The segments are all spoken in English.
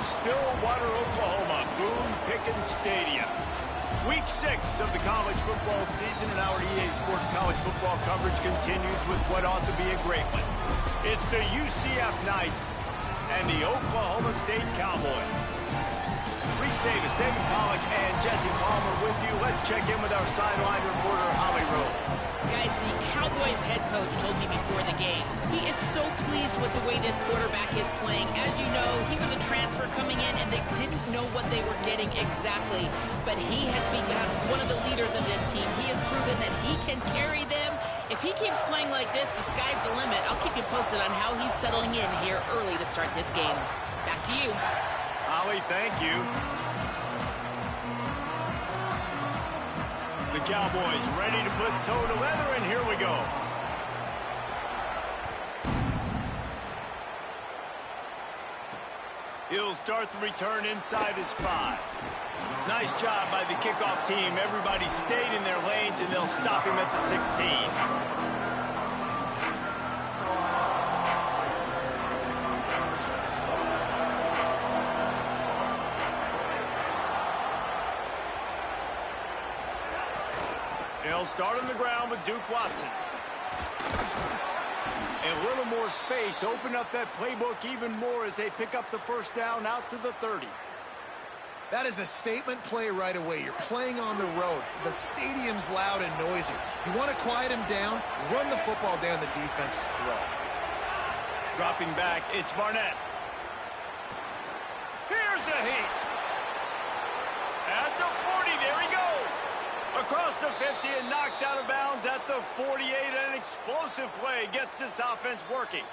Stillwater, Oklahoma, Boone Pickens Stadium. Week 6 of the college football season, and our EA Sports college football coverage continues with what ought to be a great one. It's the UCF Knights and the Oklahoma State Cowboys. Reese Davis, David Pollack, and Jesse Palmer with you. Let's check in with our sideline reporter, Holly Rowe. Guys, the Cowboys head coach told me before the game, he is so pleased with the way this quarterback is playing. As you know, he was a transfer coming in, and they didn't know what they were getting exactly. But he has become one of the leaders of this team. He has proven that he can carry them. If he keeps playing like this, the sky's the limit. I'll keep you posted on how he's settling in here early to start this game. Back to you. Holly, thank you. The Cowboys ready to put toe to leather, and here we go. He'll start the return inside his 5. Nice job by the kickoff team. Everybody stayed in their lanes, and they'll stop him at the 16. They'll start on the ground with Duke Watson. A little more space, open up that playbook even more as they pick up the first down out to the 30. That is a statement play right away. You're playing on the road. The stadium's loud and noisy. You want to quiet him down, run the football down the defense's throat. Dropping back, it's Barnett. Here's a heat. At the 40, there he goes. Across the 50 and knocked out of bounds at the 48. An explosive play gets this offense working.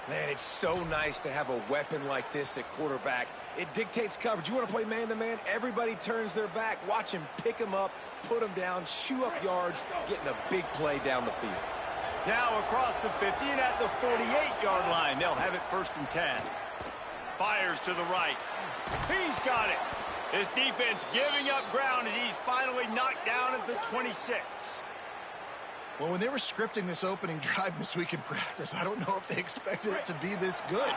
Man, it's so nice to have a weapon like this at quarterback. It dictates coverage. You want to play man-to-man? Everybody turns their back. Watch him pick him up, put him down, chew up yards, getting a big play down the field. Now across the 50 and at the 48-yard line. They'll have it 1st and 10. Fires to the right. He's got it. His defense giving up ground as he's finally knocked down at the 26. Well, when they were scripting this opening drive this week in practice, I don't know if they expected it to be this good.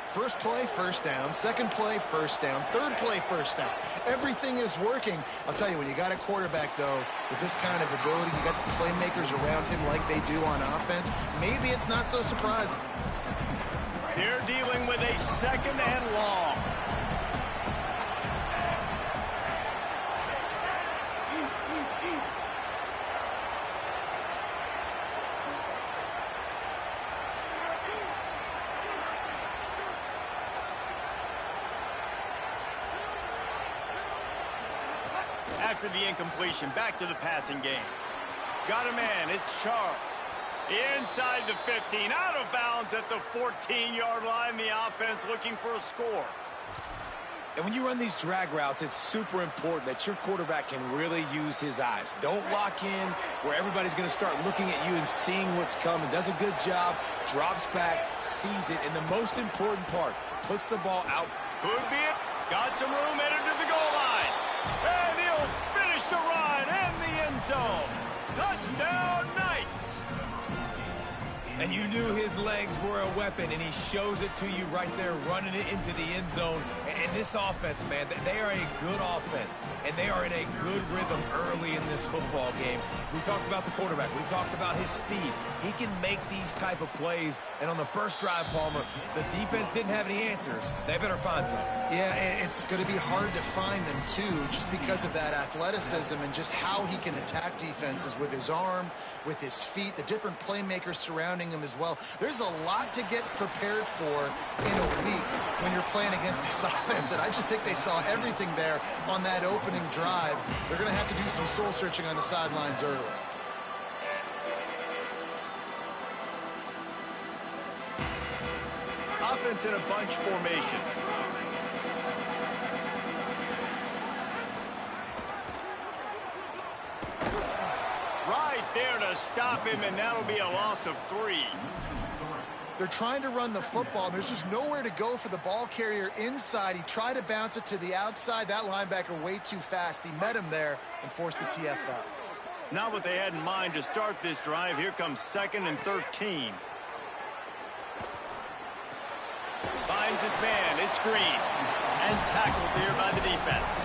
First play, first down. Second play, first down. Third play, first down. Everything is working. I'll tell you, when you got a quarterback, though, with this kind of ability, you got the playmakers around him like they do on offense, maybe it's not so surprising. They're dealing with a 2nd and long. After the incompletion, back to the passing game. Got a man, it's Charles. Inside the 15, out of bounds at the 14-yard line. The offense looking for a score. And when you run these drag routes, it's super important that your quarterback can really use his eyes. Don't lock in where everybody's going to start looking at you and seeing what's coming. Does a good job, drops back, sees it, and the most important part, puts the ball out. Could be it. Got some room headed to the goal line. And he'll finish the run in the end zone. Touchdown, Knights. And you knew his legs were a weapon, and he shows it to you right there, running it into the end zone. And this offense, man, they are a good offense, and they are in a good rhythm early in this football game. We talked about the quarterback. We talked about his speed. He can make these type of plays, and on the first drive, Palmer, the defense didn't have any answers. They better find some. Yeah, it's going to be hard to find them, too, just because of that athleticism and just how he can attack defenses with his arm, with his feet, the different playmakers surrounding him as well. There's a lot to get prepared for in a week when you're playing against this offense, and I just think they saw everything there on that opening drive. They're going to have to do some soul-searching on the sidelines early. Offense in a bunch formation. Right there to stop him, and that'll be a loss of 3. They're trying to run the football. There's just nowhere to go for the ball carrier inside. He tried to bounce it to the outside. That linebacker way too fast. He met him there and forced the TFL. Not what they had in mind to start this drive. Here comes 2nd and 13. Finds his man. It's Green. And tackled there by the defense.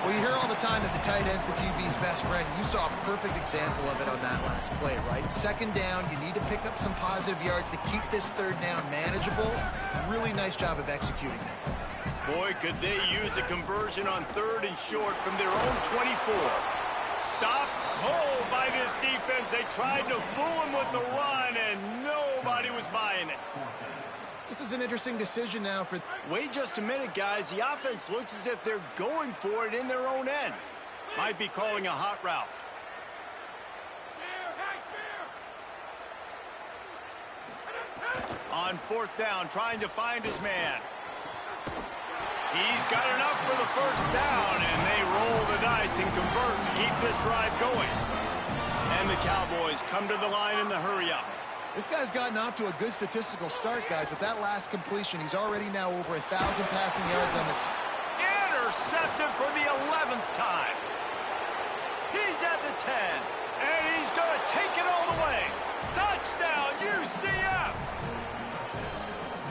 Well, you hear all the time that the tight end's the QB's best friend. You saw a perfect example of it on that last play, right? Second down, you need to pick up some positive yards to keep this third down manageable. Really nice job of executing it. Boy, could they use a conversion on 3rd and short from their own 24. Stopped cold by this defense. They tried to fool him with the run, and nobody was buying it. This is an interesting decision now for... Wait just a minute, guys. The offense looks as if they're going for it in their own end. Might be calling a hot route. On 4th down, trying to find his man. He's got enough for the first down, and they roll the dice and convert and keep this drive going. And the Cowboys come to the line in the hurry-up. This guy's gotten off to a good statistical start, guys. With that last completion, he's already now over 1,000 passing yards on this. Intercepted for the 11th time. He's at the 10, and he's going to take it all the way. Touchdown, UCF!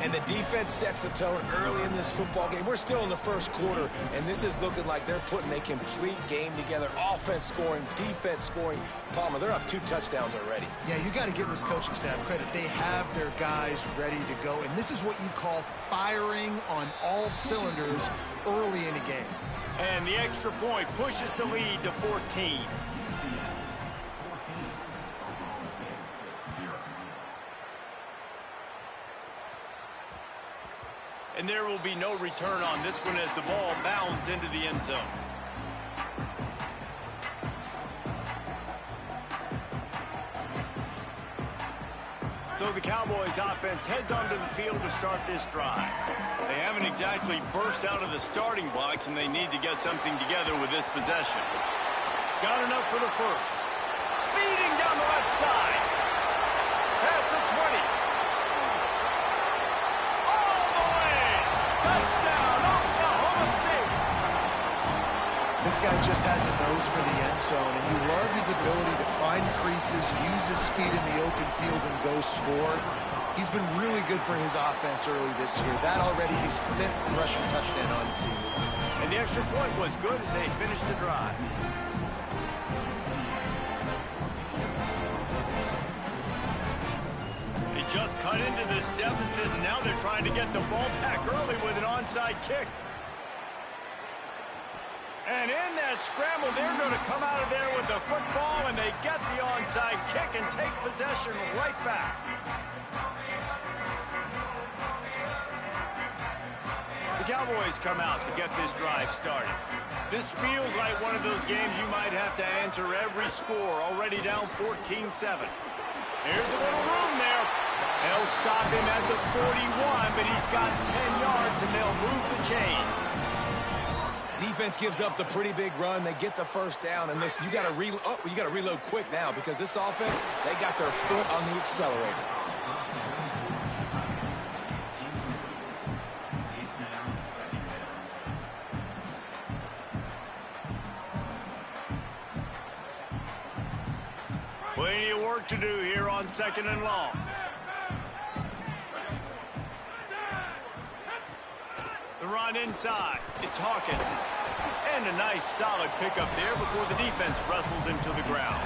And the defense sets the tone early in this football game. We're still in the first quarter, and this is looking like they're putting a complete game together. Offense scoring, defense scoring. Palmer, they're up 2 touchdowns already. Yeah, you got to give this coaching staff credit. They have their guys ready to go, and this is what you call firing on all cylinders early in a game. And the extra point pushes the lead to 14. And there will be no return on this one as the ball bounds into the end zone. So the Cowboys offense heads onto the field to start this drive. They haven't exactly burst out of the starting blocks, and they need to get something together with this possession. Got enough for the first. Speeding down the left side. Past the 20. Touchdown, Oklahoma State! This guy just has a nose for the end zone, and you love his ability to find creases, use his speed in the open field, and go score. He's been really good for his offense early this year. That already his 5th rushing touchdown on the season. And the extra point was good as they finished the drive. Just cut into this deficit, and now they're trying to get the ball back early with an onside kick. And in that scramble, they're going to come out of there with the football, and they get the onside kick and take possession right back. The Cowboys come out to get this drive started. This feels like one of those games you might have to answer every score, already down 14-7. Here's a little room there. They'll stop him at the 41, but he's got 10 yards, and they'll move the chains. Defense gives up the pretty big run. They get the first down, and listen, you got to reload quick now because this offense, they got their foot on the accelerator. Plenty of work to do here on 2nd and long. The run inside. It's Hawkins. And a nice solid pickup there before the defense wrestles him to the ground.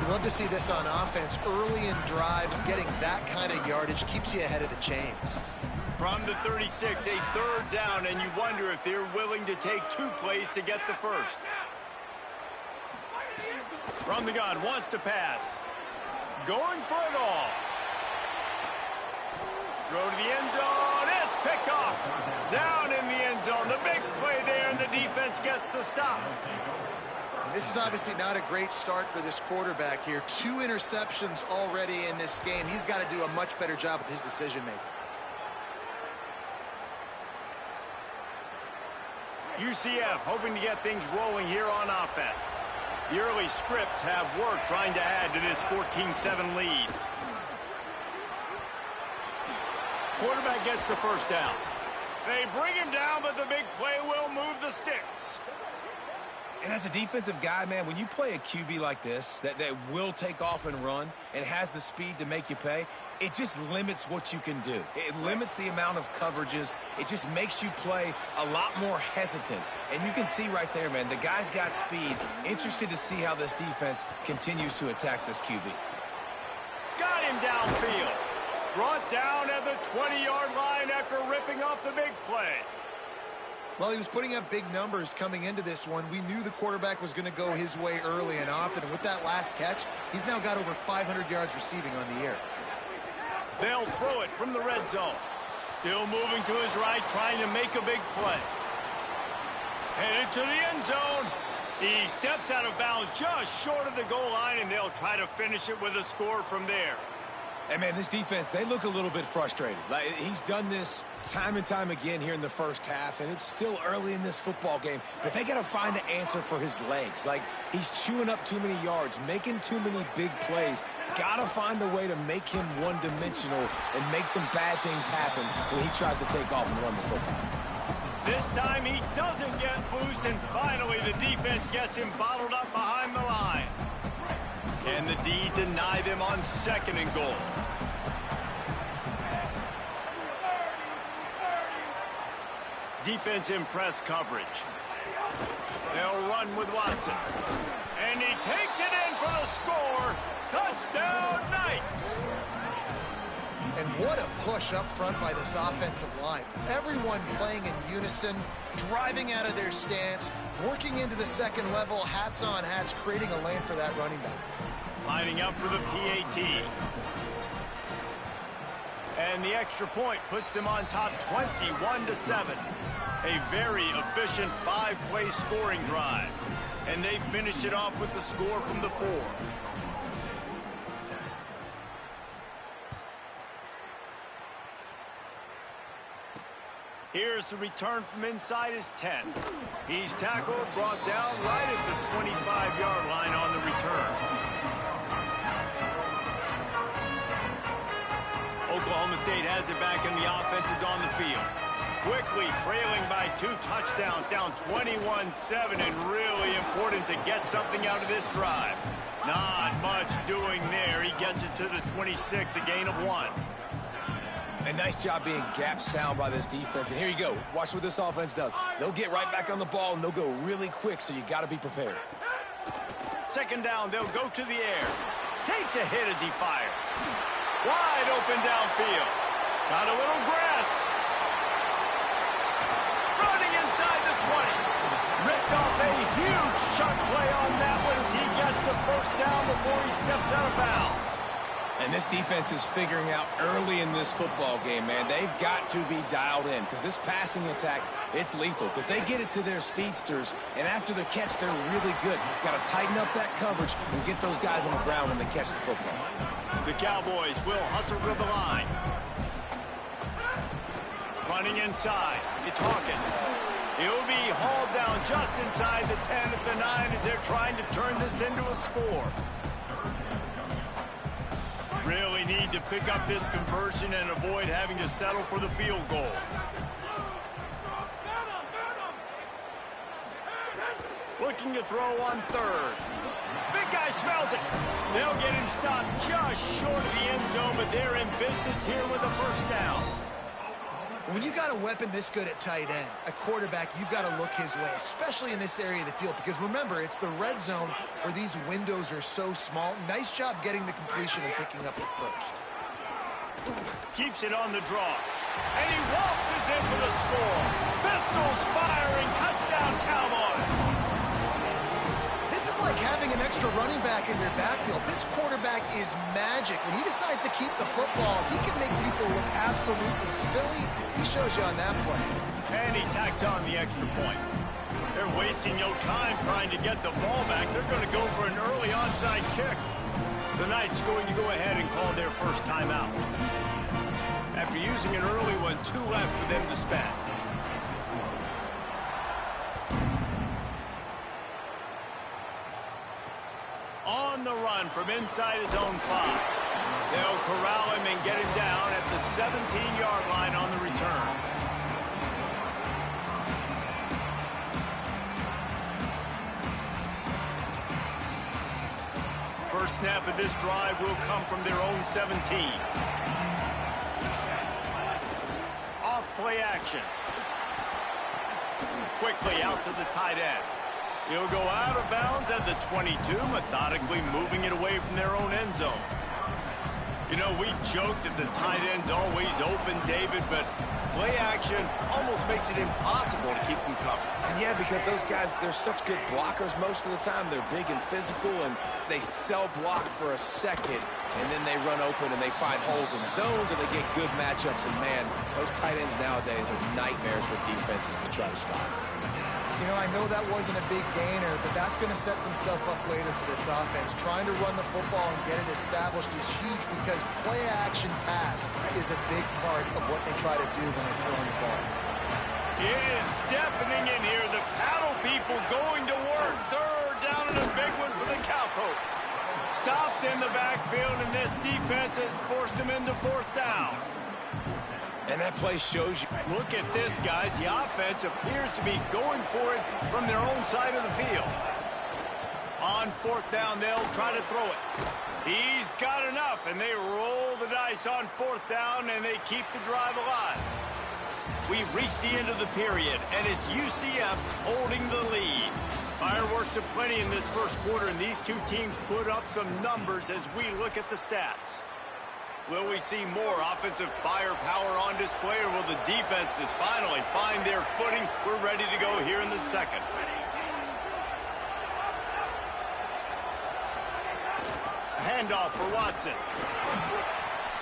We'd love to see this on offense. Early in drives, getting that kind of yardage keeps you ahead of the chains. From the 36, a 3rd down, and you wonder if they're willing to take 2 plays to get the first. From the gun, wants to pass. Going for it all. Throw to the end zone. It's picked off. Down in the end zone. The big play there, and the defense gets the stop. This is obviously not a great start for this quarterback here. 2 interceptions already in this game. He's got to do a much better job with his decision-making. UCF hoping to get things rolling here on offense. The early scripts have worked trying to add to this 14-7 lead. Quarterback gets the first down. They bring him down, but the big play will move the sticks. And as a defensive guy, man, when you play a QB like this that will take off and run and has the speed to make you pay, it just limits what you can do. It limits the amount of coverages. It just makes you play a lot more hesitant. And you can see right there, man, the guy's got speed. Interested to see how this defense continues to attack this QB. Got him downfield. Brought down at the 20-yard line after ripping off the big play. Well, he was putting up big numbers coming into this one. We knew the quarterback was going to go his way early and often. And with that last catch, he's now got over 500 yards receiving on the year. They'll throw it from the red zone. Still moving to his right, trying to make a big play. Headed to the end zone. He steps out of bounds just short of the goal line, and they'll try to finish it with a score from there. And, man, this defense, they look a little bit frustrated. Like, he's done this time and time again here in the first half, and it's still early in this football game. But they got to find an answer for his legs. Like, he's chewing up too many yards, making too many big plays. Got to find a way to make him one-dimensional and make some bad things happen when he tries to take off and run the football. This time he doesn't get loose, and finally the defense gets him bottled up behind the line. Can the D deny them on 2nd and goal? Defense in press coverage. They'll run with Watson. And he takes it in for the score. Touchdown, Knights! And what a push up front by this offensive line. Everyone playing in unison, driving out of their stance, working into the second level, hats on hats, creating a lane for that running back. Lining up for the PAT. And the extra point puts them on top 21-7. A very efficient 5-play scoring drive. And they finish it off with the score from the 4. Here's the return from inside his 10. He's tackled, brought down right at the 25-yard line on the return. Oklahoma State has it back and the offense is on the field. Quickly trailing by 2 touchdowns, down 21-7, and really important to get something out of this drive. Not much doing there. He gets it to the 26, a gain of 1. A nice job being gap sound by this defense. And here you go. Watch what this offense does. They'll get right back on the ball, and they'll go really quick, so you got to be prepared. 2nd down, they'll go to the air. Takes a hit as he fires. Wide open downfield. Got a little grass. Running inside the 20. Ripped off a huge shot play on that one as he gets the 1st down before he steps out of bounds. And this defense is figuring out early in this football game, man. They've got to be dialed in because this passing attack, it's lethal because they get it to their speedsters, and after the catch, they're really good. Got to tighten up that coverage and get those guys on the ground when they catch the football. The Cowboys will hustle to the line. Running inside, it's Hawkins. He'll be hauled down just inside the 10 at the 9 as they're trying to turn this into a score. Really need to pick up this conversion and avoid having to settle for the field goal. Looking to throw on 3rd. Big guy smells it. They'll get him stopped just short of the end zone, but they're in business here with a 1st down. When you got a weapon this good at tight end, a quarterback, you've got to look his way, especially in this area of the field. Because remember, it's the red zone where these windows are so small. Nice job getting the completion and picking up the 1st. Keeps it on the draw. And he waltzes in for the score. Pistols firing. Touchdown, Cowboys. This is like having an extra running back in your backfield. This quarterback is magic. When he decides to keep the football, he can make people look absolutely silly. He shows you on that play. And he tacks on the extra point. They're wasting no time trying to get the ball back. They're going to go for an early onside kick. The Knights going to go ahead and call their 1st timeout. After using an early one, 2 left for them to spend. On the run from inside his own 5. They'll corral him and get him down at the 17-yard line on the return. First snap of this drive will come from their own 17. Off play action. Quickly out to the tight end. He'll go out of bounds at the 22, methodically moving it away from their own end zone. You know, we joked that the tight end's always open, David, but play action almost makes it impossible to keep them covered. And yeah, because those guys, they're such good blockers most of the time. They're big and physical, and they sell block for a second, and then they run open and they find holes in zones, and they get good matchups. And, man, those tight ends nowadays are nightmares for defenses to try to stop. You know, I know that wasn't a big gainer, but that's going to set some stuff up later for this offense. Trying to run the football and get it established is huge because play-action pass is a big part of what they try to do when they're throwing the ball. It is deafening in here. The paddle people going to work. Third down and a big one for the Cowpokes. Stopped in the backfield, and this defense has forced them into fourth down. And that play shows you. Look at this, guys. The offense appears to be going for it from their own side of the field. On fourth down, they'll try to throw it. He's got enough, and they roll the dice on fourth down, and they keep the drive alive. We've reached the end of the period, and it's UCF holding the lead. Fireworks aplenty in this first quarter, and these two teams put up some numbers as we look at the stats. Will we see more offensive firepower on display, or will the defenses finally find their footing? We're ready to go here in the second. A handoff for Watson.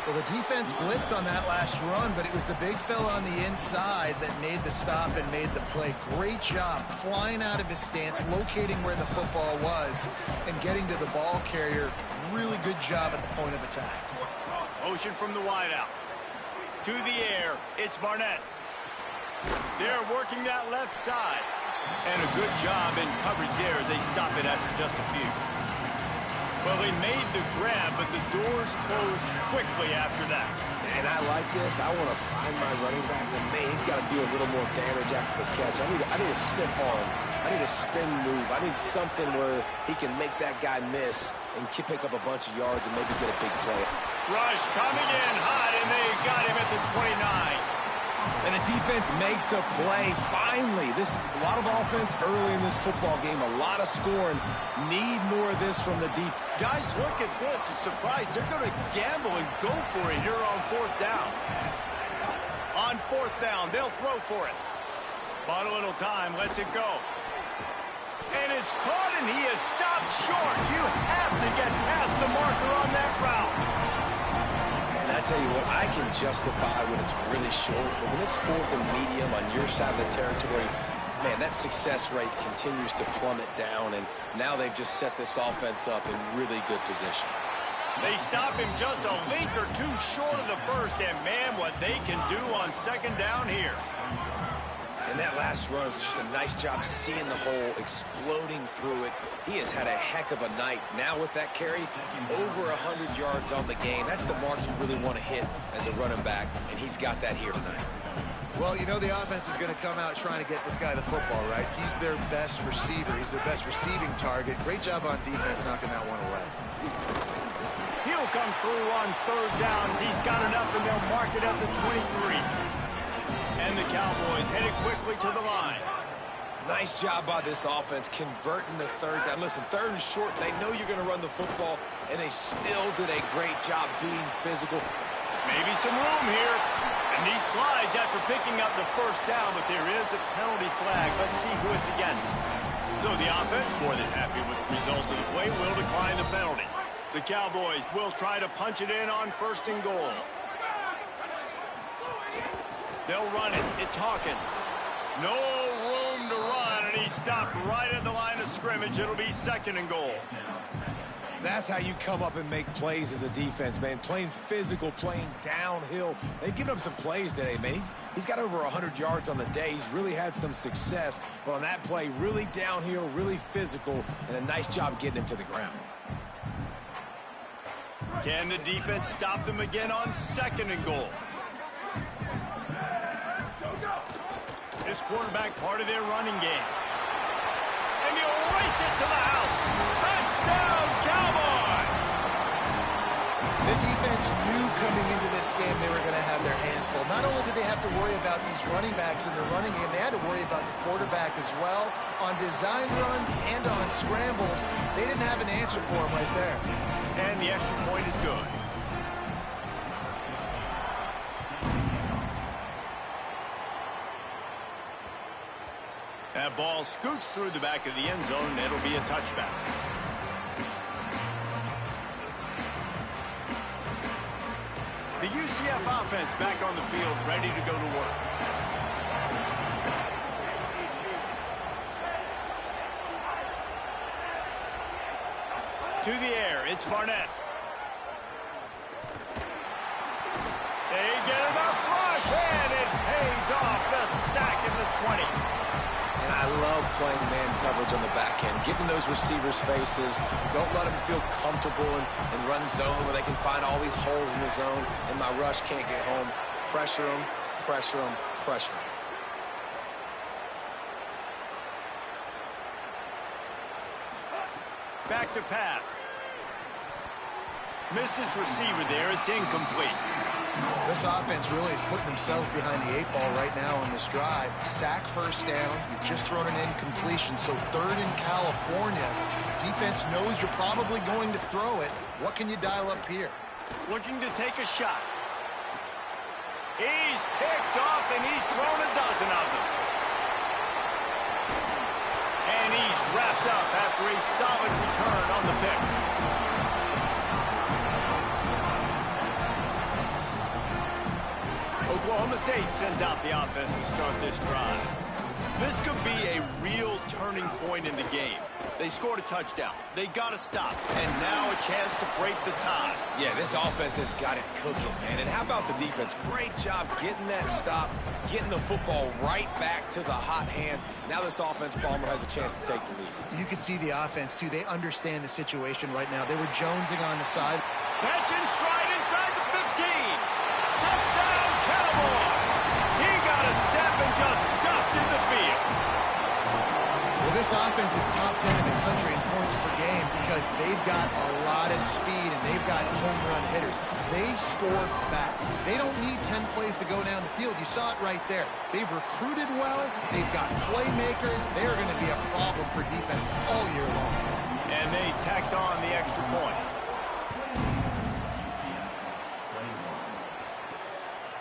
Well, the defense blitzed on that last run, but it was the big fella on the inside that made the stop and made the play. Great job flying out of his stance, locating where the football was, and getting to the ball carrier. Really good job at the point of attack. Motion from the wideout. To the air, it's Barnett. They're working that left side. And a good job in coverage there as they stop it after just a few. Well, they made the grab, but the doors closed quickly after that. And I like this. I want to find my running back. But, man, he's got to do a little more damage after the catch. I need a stiff arm. I need a spin move. I need something where he can make that guy miss and pick up a bunch of yards and maybe get a big play. Rush coming in hot, and they got him at the 29. And the defense makes a play. Finally, this is a lot of offense early in this football game. A lot of scoring. Need more of this from the defense. Guys, look at this. I'm surprised they're going to gamble and go for it here on fourth down. On fourth down, they'll throw for it. Bought a little time, lets it go. And it's caught, and he is stopped short. You have to get past the marker on that route. And I tell you what, I can justify when it's really short, but when it's fourth and medium on your side of the territory, man, that success rate continues to plummet down, and now they've just set this offense up in really good position. They stop him just a length or two short of the first, and man, what they can do on second down here. And that last run was just a nice job seeing the hole, exploding through it. He has had a heck of a night. Now with that carry, over 100 yards on the game. That's the mark you really want to hit as a running back, and he's got that here tonight. Well, you know the offense is going to come out trying to get this guy the football, right? He's their best receiver. He's their best receiving target. Great job on defense knocking that one away. He'll come through on third downs. He's got enough, and they'll mark it at the 23. And the Cowboys headed quickly to the line. Nice job by this offense converting the third down. Listen, third and short, they know you're going to run the football, and they still did a great job being physical. Maybe some room here. And he slides after picking up the first down, but there is a penalty flag. Let's see who it's against. So the offense, more than happy with the result of the play, will decline the penalty. The Cowboys will try to punch it in on first and goal. They'll run it. It's Hawkins. No room to run, and he stopped right at the line of scrimmage. It'll be second and goal. That's how you come up and make plays as a defense, man. Playing physical, playing downhill. They've given up some plays today, man. He's got over 100 yards on the day. He's really had some success. But on that play, really downhill, really physical, and a nice job getting him to the ground. Can the defense stop them again on second and goal? This quarterback part of their running game. And he'll race it to the house. Touchdown, Cowboys! The defense knew coming into this game they were going to have their hands full. Not only did they have to worry about these running backs in the running game, they had to worry about the quarterback as well. On design runs and on scrambles, they didn't have an answer for him right there. And the extra point is good. That ball scoots through the back of the end zone, and it'll be a touchback. The UCF offense back on the field, ready to go to work. To the air, it's Barnett. They get enough rush, and it pays off. The sack in the 20. And I love playing man coverage on the back end, getting those receivers' faces. Don't let them feel comfortable and run zone where they can find all these holes in the zone, and my rush can't get home. Pressure them, pressure them, pressure them. Back to pass. Missed his receiver there. It's incomplete. This offense really is putting themselves behind the 8 ball right now on this drive. Sack first down. You've just thrown an incompletion, so third in California. Defense knows you're probably going to throw it. What can you dial up here? Looking to take a shot. He's picked off, and he's thrown a dozen of them. And he's wrapped up after a solid return on the pick. Oklahoma State sends out the offense to start this drive. This could be a real turning point in the game. They scored a touchdown. They got to stop. And now a chance to break the tie. Yeah, this offense has got it cooking, man. And how about the defense? Great job getting that stop, getting the football right back to the hot hand. Now this offense, Palmer, has a chance to take the lead. You can see the offense, too. They understand the situation right now. They were jonesing on the side. Catch and stride inside the 15. Touchdown, Cowboy. He got a step and just dusted the field. Well, this offense is top 10 in the country in points per game because they've got a lot of speed and they've got home run hitters. They score fast. They don't need 10 plays to go down the field. You saw it right there. They've recruited well. They've got playmakers. They are going to be a problem for defenses all year long. And they tacked on the extra point.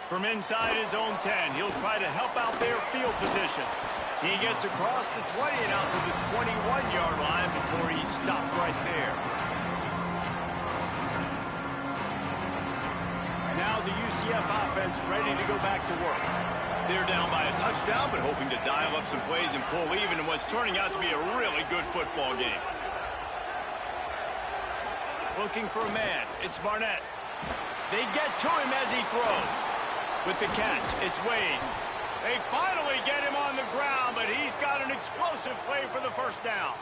From inside his own 10, he'll try to help out their field position. He gets across the 20 and out to the 21-yard line before he's stopped right there. Now the UCF offense ready to go back to work. They're down by a touchdown, but hoping to dial up some plays and pull even in what's turning out to be a really good football game. Looking for a man. It's Barnett. They get to him as he throws. With the catch, it's Wade. They finally get him on the ground, but he's got an explosive play for the first down.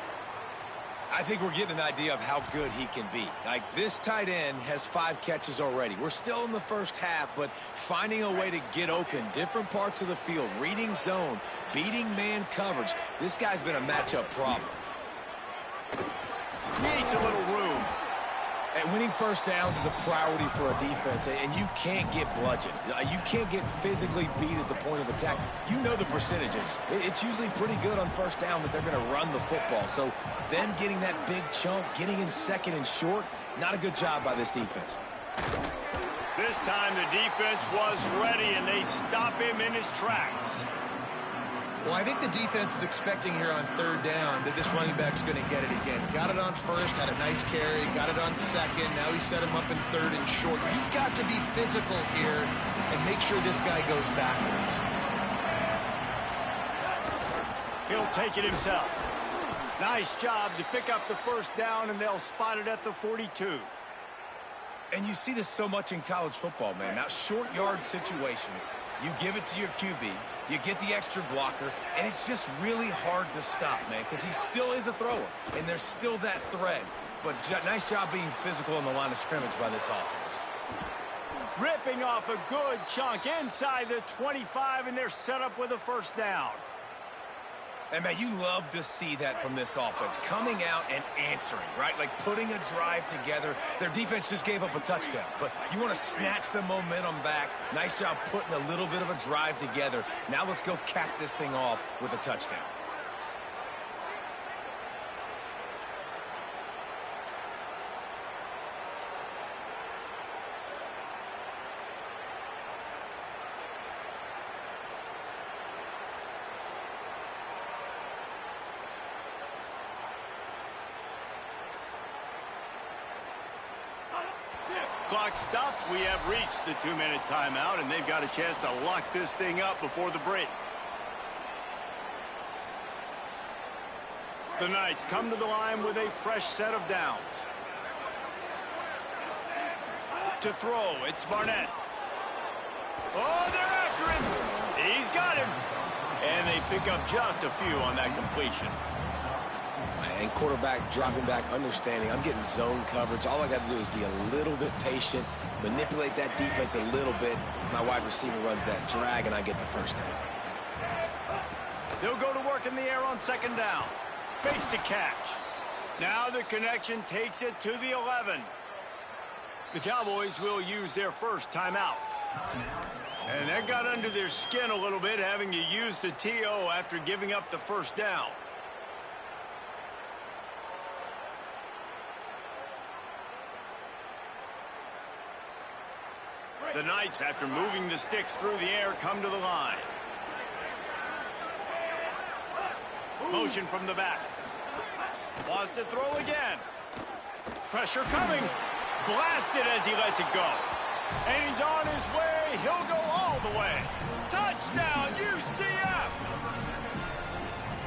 I think we're getting an idea of how good he can be. Like, this tight end has 5 catches already. We're still in the first half, but finding a way to get open, different parts of the field, reading zone, beating man coverage. This guy's been a matchup problem. Creates a little room. And winning first downs is a priority for a defense, and you can't get bludgeoned. You can't get physically beat at the point of attack. You know the percentages. It's usually pretty good on first down that they're going to run the football. So them getting that big chunk, getting in second and short, not a good job by this defense. This time the defense was ready, and they stop him in his tracks. Well, I think the defense is expecting here on third down that this running back's going to get it again. He got it on first, had a nice carry, got it on second. Now he set him up in third and short. You've got to be physical here and make sure this guy goes backwards. He'll take it himself. Nice job to pick up the first down, and they'll spot it at the 42. And you see this so much in college football, man. Now, short yard situations, you give it to your QB, you get the extra blocker, and it's just really hard to stop, man, because he still is a thrower, and there's still that threat. But nice job being physical on the line of scrimmage by this offense. Ripping off a good chunk inside the 25, and they're set up with a first down. And, man, you love to see that from this offense, coming out and answering, right? Like putting a drive together. Their defense just gave up a touchdown, but you want to snatch the momentum back. Nice job putting a little bit of a drive together. Now let's go cap this thing off with a touchdown. Clock stops. We have reached the 2-minute timeout, and they've got a chance to lock this thing up before the break. The Knights come to the line with a fresh set of downs. To throw, it's Barnett. Oh, they're after him. He's got him. And they pick up just a few on that completion. And quarterback dropping back, understanding I'm getting zone coverage. All I got to do is be a little bit patient, manipulate that defense a little bit. My wide receiver runs that drag, and I get the first down. They'll go to work in the air on second down. Fakes the catch. Now the connection takes it to the 11. The Cowboys will use their first timeout. And that got under their skin a little bit, having to use the TO after giving up the first down. The Knights, after moving the sticks through the air, come to the line. Motion from the back. Wants to throw again. Pressure coming. Blasted as he lets it go. And he's on his way. He'll go all the way. Touchdown, UCF!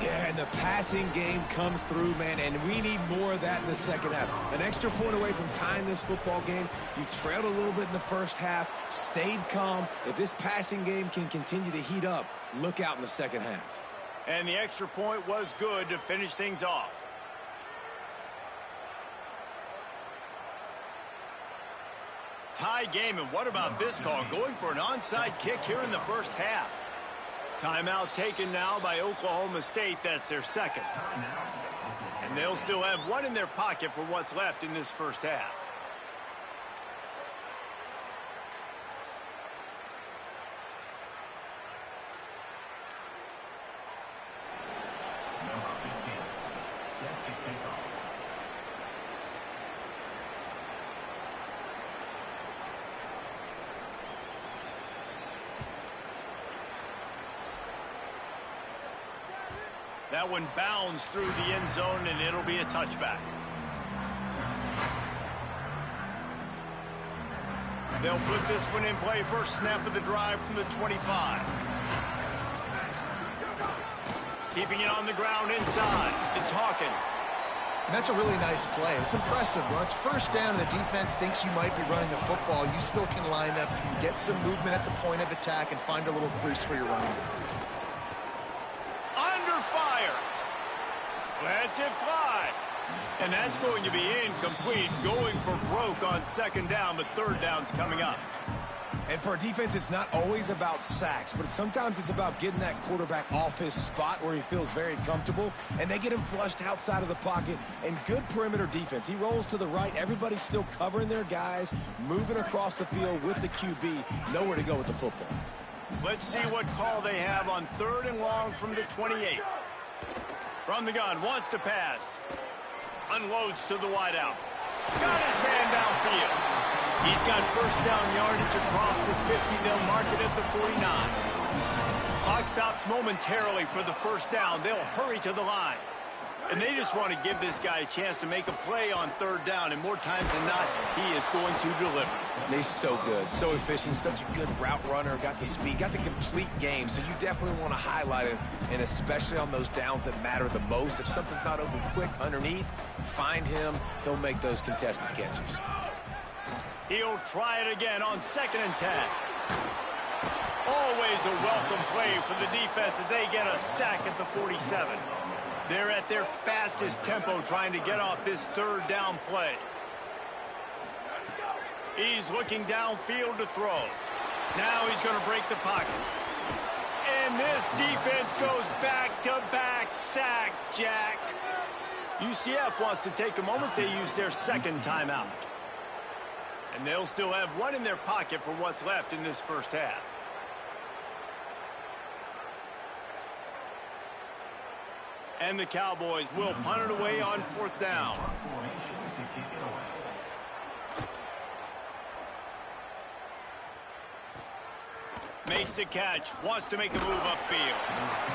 Yeah, and the passing game comes through, man, and we need more of that in the second half. An extra point away from tying this football game. You trailed a little bit in the first half, stayed calm. If this passing game can continue to heat up, look out in the second half. And the extra point was good to finish things off. Tie game, and what about this call? Going for an onside kick here in the first half. Timeout taken now by Oklahoma State. That's their second. And they'll still have one in their pocket for what's left in this first half. Number 15, set to kick off. That one bounds through the end zone, and it'll be a touchback. They'll put this one in play. First snap of the drive from the 25. Keeping it on the ground inside. It's Hawkins. And that's a really nice play. It's impressive. When it's first down and the defense thinks you might be running the football, you still can line up, get some movement at the point of attack, and find a little crease for your running back. Lets it fly. And that's going to be incomplete. Going for broke on second down, but third down's coming up. And for a defense, it's not always about sacks, but sometimes it's about getting that quarterback off his spot where he feels very comfortable, and they get him flushed outside of the pocket. And good perimeter defense. He rolls to the right. Everybody's still covering their guys, moving across the field with the QB. Nowhere to go with the football. Let's see what call they have on third and long from the 28. From the gun, wants to pass. Unloads to the wideout. Got his man downfield. He's got first down yardage across the 50. They'll mark it at the 49. Clock stops momentarily for the first down. They'll hurry to the line. And they just want to give this guy a chance to make a play on third down. And more times than not, he is going to deliver. And he's so good, so efficient, such a good route runner, got the speed, got the complete game. So you definitely want to highlight him, and especially on those downs that matter the most. If something's not open quick underneath, find him. He'll make those contested catches. He'll try it again on 2nd and 10. Always a welcome play for the defense as they get a sack at the 47. They're at their fastest tempo trying to get off this third down play. He's looking downfield to throw. Now he's going to break the pocket. And And this defense goes back-to-back sack, Jack. UCF wants to take a moment. They use their second timeout. And they'll still have one in their pocket for what's left in this first half. And the Cowboys will punt it away on fourth down. Makes the catch, wants to make a move upfield.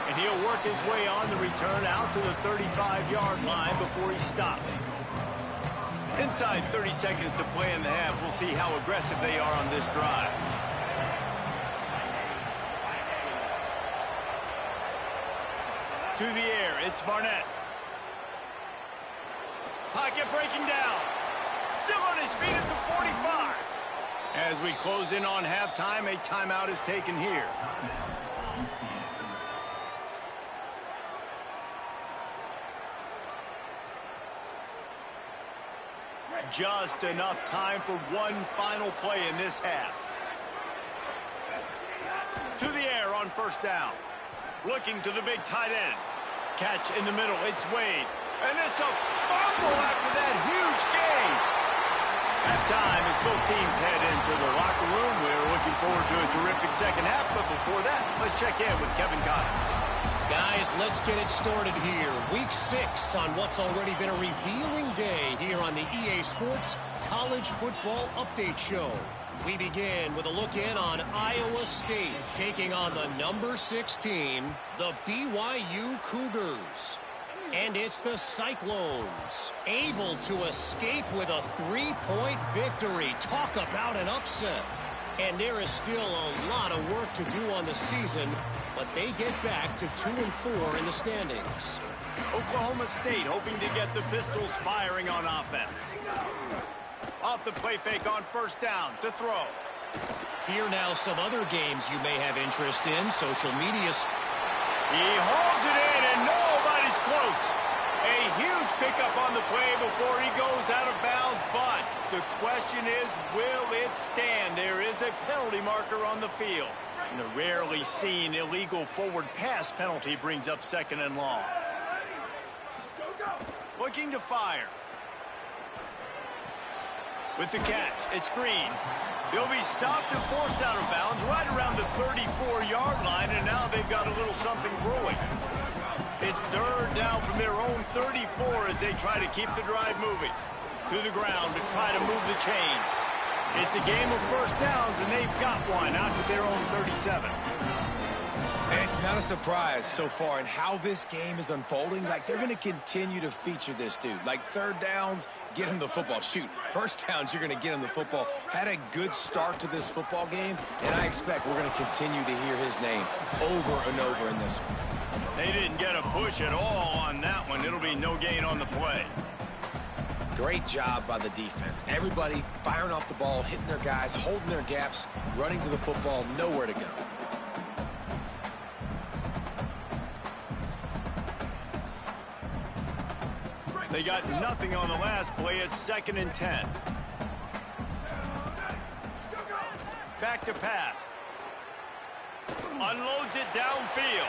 And he'll work his way on the return out to the 35-yard line before he stopped. Inside 30 seconds to play in the half. We'll see how aggressive they are on this drive. To the air, it's Barnett. Pocket breaking down. Still on his feet at the 45. As we close in on halftime, a timeout is taken here. Just enough time for one final play in this half. To the air on first down. Looking to the big tight end. Catch in the middle, it's Wade. And it's a fumble after that huge gain. Halftime as both teams head into the locker room. We're looking forward to a terrific second half, but before that, let's check in with Kevin Connors. Guys, let's get it started here. Week 6 on what's already been a revealing day here on the EA Sports College Football Update Show. We begin with a look in on Iowa State taking on the number 6 team, the BYU Cougars. And it's the Cyclones, able to escape with a 3-point victory. Talk about an upset. And there is still a lot of work to do on the season, but they get back to 2-4 in the standings. Oklahoma State hoping to get the Pistols firing on offense. Off the play fake on first down to throw. Here now some other games you may have interest in. Social media. He holds it in and nobody's close. A huge pickup on the play before he goes out of bounds, but the question is, will it stand? There is a penalty marker on the field. And the rarely seen illegal forward pass penalty brings up second and long. Looking to fire. With the catch, it's Green. He'll be stopped and forced out of bounds right around the 34-yard line, and now they've got a little something brewing. It's third down from their own 34 as they try to keep the drive moving. To the ground to try to move the chains. It's a game of first downs, and they've got one out to their own 37. And it's not a surprise so far in how this game is unfolding. Like, they're going to continue to feature this dude. Like, third downs, get him the football. Shoot, first downs, you're going to get him the football. Had a good start to this football game, and I expect we're going to continue to hear his name over and over in this one. They didn't get a push at all on that one. It'll be no gain on the play. Great job by the defense. Everybody firing off the ball, hitting their guys, holding their gaps, running to the football, nowhere to go. They got nothing on the last play. It's 2nd and 10. Back to pass. Unloads it downfield.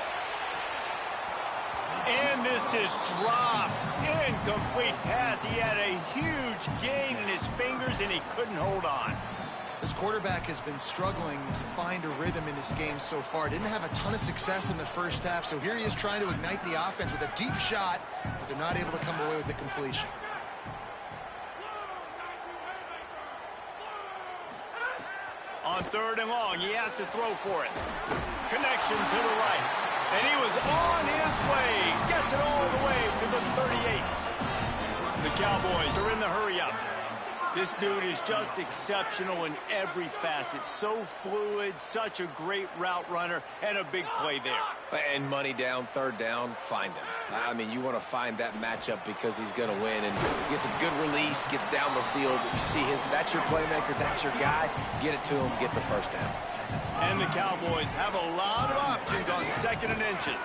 And this is dropped. Incomplete pass. He had a huge gain in his fingers, and he couldn't hold on. This quarterback has been struggling to find a rhythm in this game so far. Didn't have a ton of success in the first half, so here he is trying to ignite the offense with a deep shot, but they're not able to come away with the completion. On third and long, he has to throw for it. Connection to the right. And he was on his way. Gets it all the way to the 38. The Cowboys are in the hurry-up. This dude is just exceptional in every facet. So fluid, such a great route runner, and a big play there. And money down, third down, find him. I mean, you want to find that matchup because he's going to win. And gets a good release, gets down the field. You see that's your playmaker, that's your guy. Get it to him, get the first down. And the Cowboys have a lot of options on 2nd and inches.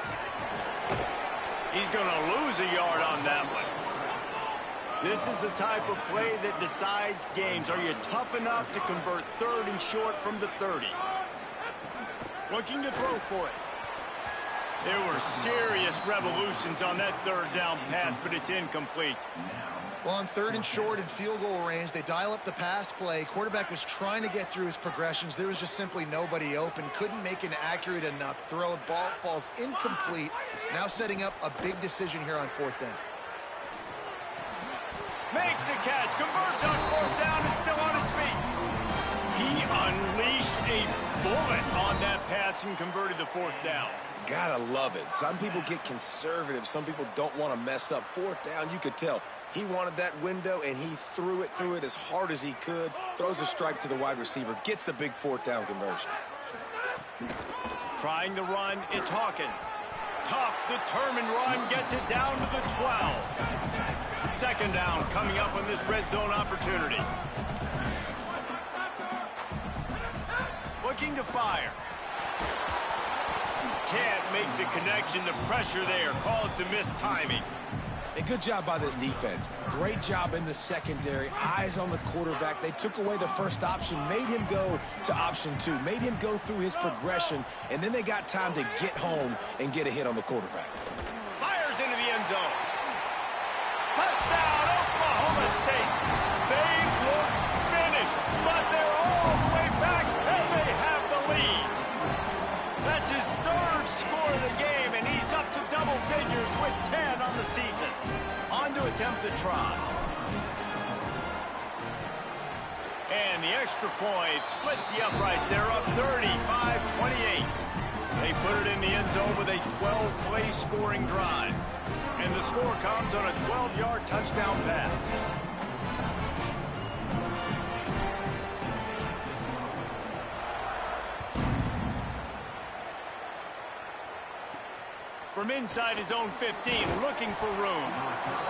He's going to lose a yard on that one. This is the type of play that decides games. Are you tough enough to convert third and short from the 30? Looking to throw for it. There were serious revolutions on that third down pass, but it's incomplete. Well, on 3rd and short in field goal range, they dial up the pass play. Quarterback was trying to get through his progressions. There was just simply nobody open. Couldn't make an accurate enough throw. The ball falls incomplete. Now setting up a big decision here on 4th down. Makes a catch, converts on 4th down, is still on his feet. He unleashed a bullet on that pass and converted the 4th down. Gotta love it. Some people get conservative. Some people don't want to mess up. 4th down, you could tell. He wanted that window, and he threw it as hard as he could. Throws a strike to the wide receiver. Gets the big 4th down conversion. Trying to run, it's Hawkins. Tough, determined run, gets it down to the 12. 2nd down coming up on this red zone opportunity. Looking to fire. Can't make the connection. The pressure there caused the missed timing. A good job by this defense. Great job in the secondary. Eyes on the quarterback. They took away the first option, made him go to option 2, made him go through his progression, and then they got time to get home and get a hit on the quarterback. Fires into the end zone. Touchdown, Oklahoma State. They look finished, but they're all the way back, and they have the lead. That's his 3rd score of the game, and he's up to double figures with 10 on the season. On to attempt the try. And the extra point splits the uprights. They're up 35-28. They put it in the end zone with a 12-play scoring drive. And the score comes on a 12-yard touchdown pass. From inside his own 15, looking for room.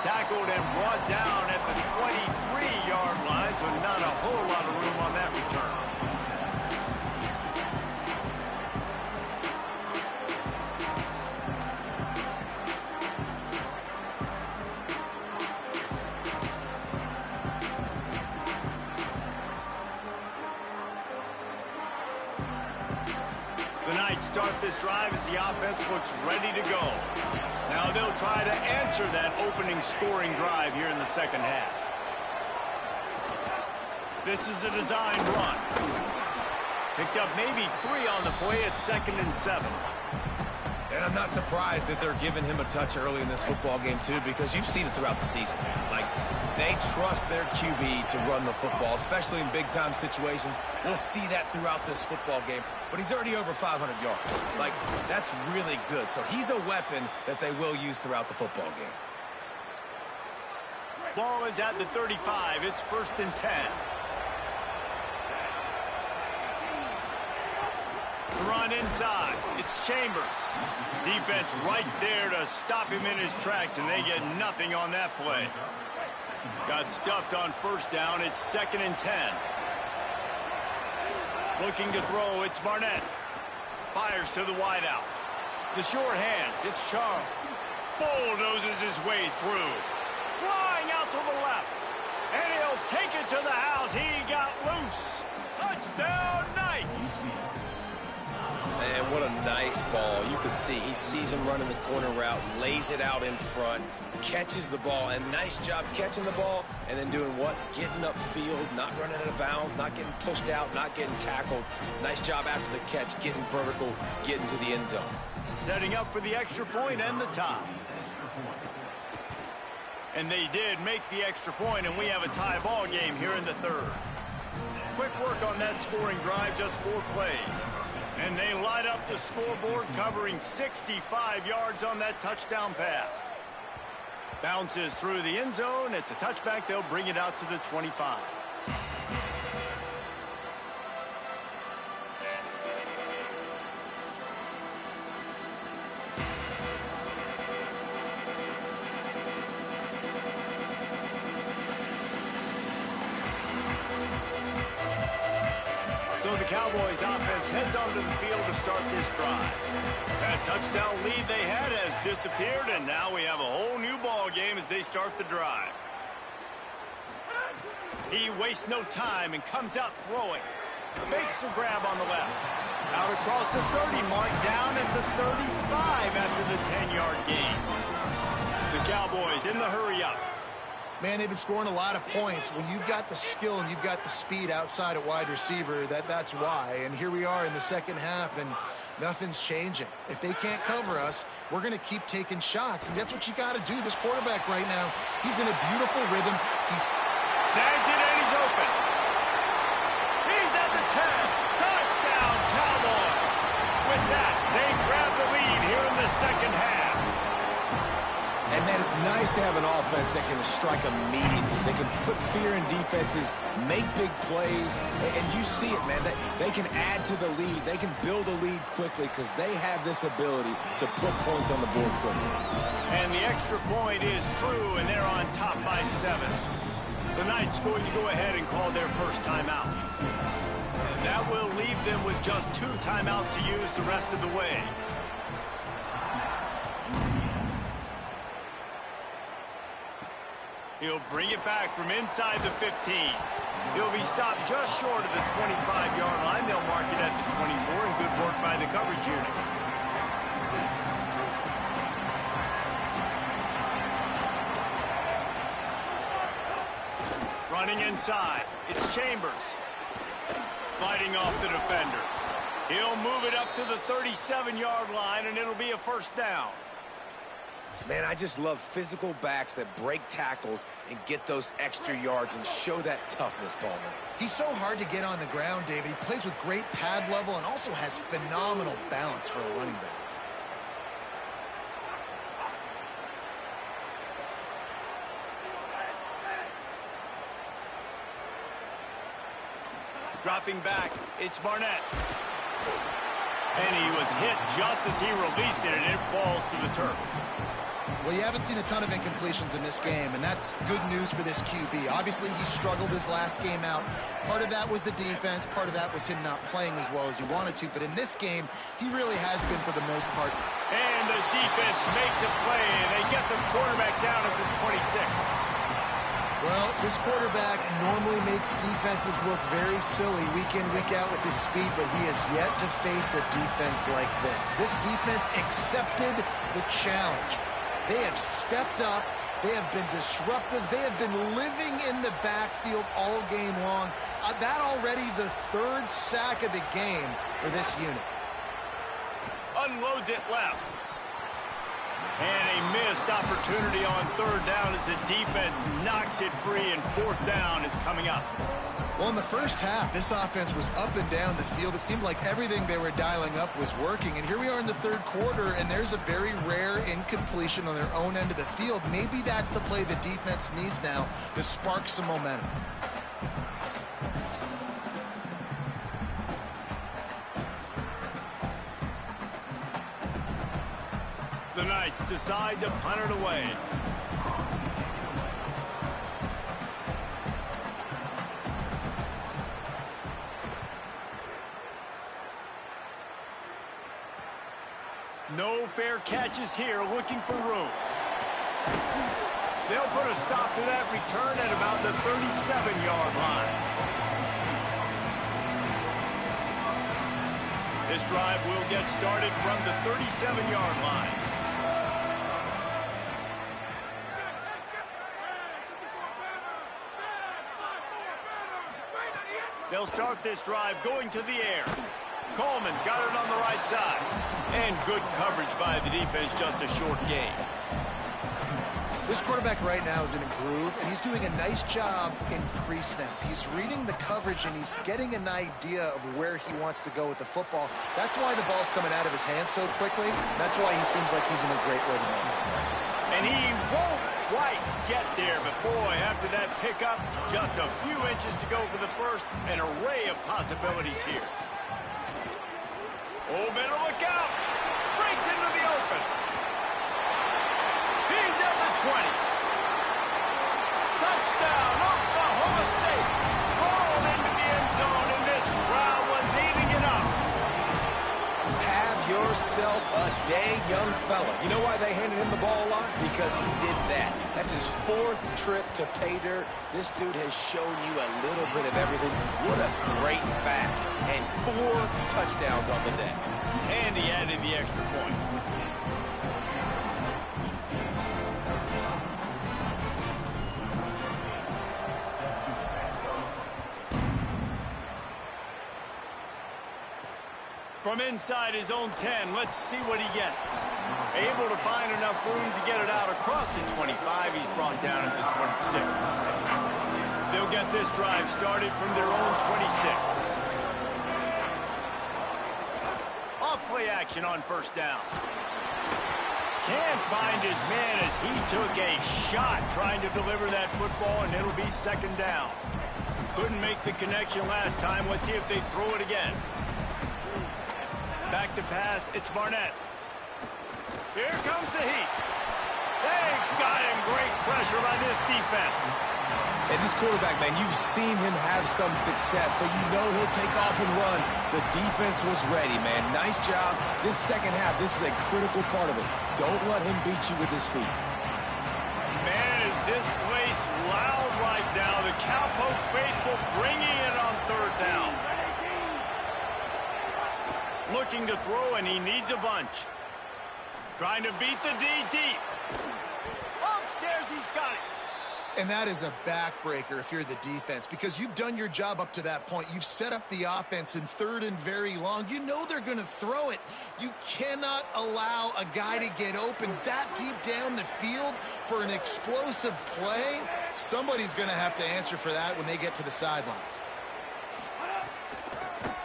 Tackled and brought down at the 23-yard line, so not a whole lot of room on that return. The Knights start this drive as the offense looks ready to go. Now they'll try to answer that opening scoring drive here in the 2nd half. This is a designed run. Picked up maybe 3 on the play at 2nd and 7. And I'm not surprised that they're giving him a touch early in this football game, too, because you've seen it throughout the season. Like, they trust their QB to run the football, especially in big-time situations. We'll see that throughout this football game. But he's already over 500 yards. Like, that's really good. So he's a weapon that they will use throughout the football game. Ball is at the 35. It's 1st and 10. The run inside. It's Chambers. Defense right there to stop him in his tracks, and they get nothing on that play. Got stuffed on 1st down. It's 2nd and 10. Looking to throw. It's Barnett. Fires to the wideout. The short hands. It's Charles. Bulldozes his way through. Flying out to the left. And he'll take it to the house. He got loose. Touchdown, Knights. Man, what a nice ball. You can see he sees him running the corner route, lays it out in front, catches the ball, and nice job catching the ball and then doing what? Getting upfield, not running out of bounds, not getting pushed out, not getting tackled. Nice job after the catch, getting vertical, getting to the end zone. Setting up for the extra point and the tie. And they did make the extra point, and we have a tie ball game here in the 3rd. Quick work on that scoring drive, just 4 plays. And they light up the scoreboard, covering 65 yards on that touchdown pass. Bounces through the end zone. It's a touchback. They'll bring it out to the 25. So the Cowboys offense heads onto the field to start this drive. That touchdown lead they had has disappeared, and now we have a whole new ball game as they start the drive. He wastes no time and comes out throwing. Makes the grab on the left. Out across the 30 mark, down at the 35 after the 10-yard gain. The Cowboys in the hurry-up. Man, they've been scoring a lot of points. When you've got the skill and you've got the speed outside at wide receiver, that's why. And here we are in the second half, and nothing's changing. If they can't cover us, we're going to keep taking shots, and that's what you got to do. This quarterback right now, he's in a beautiful rhythm. He's snags it, and he's open. He's at the 10. Touchdown, Cowboys. With that, they grab the lead here in the second half. And, man, it's nice to have an offense that can strike immediately. They can put fear in defenses, make big plays, and you see it, man. They can add to the lead. They can build a lead quickly because they have this ability to put points on the board quickly. And the extra point is true, and they're on top by 7. The Knights going to go ahead and call their first timeout. And that will leave them with just 2 timeouts to use the rest of the way. He'll bring it back from inside the 15. He'll be stopped just short of the 25-yard line. They'll mark it at the 24, and good work by the coverage unit. Running inside, it's Chambers. Fighting off the defender. He'll move it up to the 37-yard line, and it'll be a first down. Man, I just love physical backs that break tackles and get those extra yards and show that toughness, Palmer. He's so hard to get on the ground, David. He plays with great pad level and also has phenomenal balance for a running back. Dropping back, it's Barnett. And he was hit just as he released it, and it falls to the turf. Well, you haven't seen a ton of incompletions in this game, and that's good news for this QB. Obviously, he struggled his last game out. Part of that was the defense. Part of that was him not playing as well as he wanted to. But in this game, he really has been for the most part. And the defense makes a play, and they get the quarterback down at the 26. Well, this quarterback normally makes defenses look very silly week in, week out with his speed, but he has yet to face a defense like this. This defense accepted the challenge. They have stepped up. They have been disruptive. They have been living in the backfield all game long. That already the 3rd sack of the game for this unit. Unloads it left. And a missed opportunity on 3rd down as the defense knocks it free, and 4th down is coming up. Well, in the first half, this offense was up and down the field. It seemed like everything they were dialing up was working. And here we are in the 3rd quarter, and there's a very rare incompletion on their own end of the field. Maybe that's the play the defense needs now to spark some momentum. The Knights decide to punt it away. No fair catches here, looking for room. They'll put a stop to that return at about the 37-yard line. This drive will get started from the 37-yard line. They'll start this drive going to the air. Coleman's got it on the right side. And good coverage by the defense, just a short gain. This quarterback right now is in a groove, and he's doing a nice job in pre-snap. He's reading the coverage, and he's getting an idea of where he wants to go with the football. That's why the ball's coming out of his hands so quickly. That's why he seems like he's in a great rhythm. And he won't quite get there, but boy, after that pickup, just a few inches to go for the first. An array of possibilities here. Oh, better look out. Breaks into the open. He's at the 20. Touchdown, Oklahoma State. Rolled into the end zone, and this crowd was eating it up. Have yourself a day, young fella. You know why they handed him the ball a lot? because he did that. That's his 4th trip to pay dirt. This dude has shown you a little bit of everything. What a great back. And 4 touchdowns on the day. And he added the extra point. From inside his own 10, let's see what he gets. Able to find enough room to get it out across the 25. He's brought down at the 26. They'll get this drive started from their own 26. Off play action on first down. Can't find his man as he took a shot trying to deliver that football, and it'll be second down. Couldn't make the connection last time. Let's see if they throw it again. Back to pass, it's Barnett. Here comes the heat. They got him. Great pressure by this defense. And this quarterback, man, you've seen him have some success, so you know he'll take off and run. The defense was ready, man. Nice job. This second half, this is a critical part of it. Don't let him beat you with his feet. Man, is this place loud right now. The Cowpoke faithful bringing it on third down. Looking to throw, and he needs a bunch. Trying to beat the D deep. Upstairs, he's got it. And that is a backbreaker if you're the defense, because you've done your job up to that point. You've set up the offense in third and very long. You know they're going to throw it. You cannot allow a guy to get open that deep down the field for an explosive play. Somebody's going to have to answer for that when they get to the sidelines.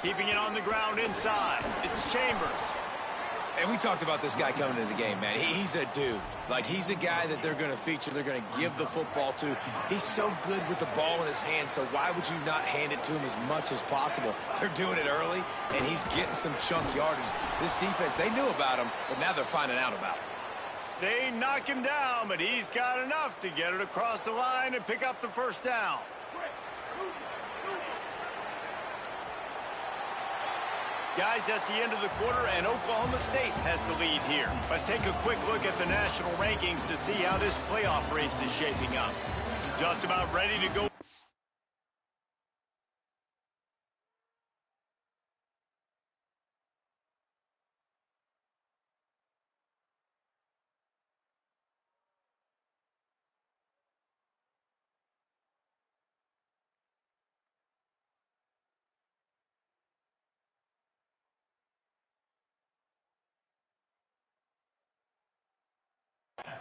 Keeping it on the ground inside. It's Chambers. And we talked about this guy coming into the game, man. He's a dude. Like, he's a guy that they're going to feature, they're going to give the football to. He's so good with the ball in his hand, so why would you not hand it to him as much as possible? They're doing it early, and he's getting some chunk yardage. This defense, they knew about him, but now they're finding out about him. They knock him down, but he's got enough to get it across the line and pick up the first down. Guys, that's the end of the quarter, and Oklahoma State has the lead here. Let's take a quick look at the national rankings to see how this playoff race is shaping up. Just about ready to go.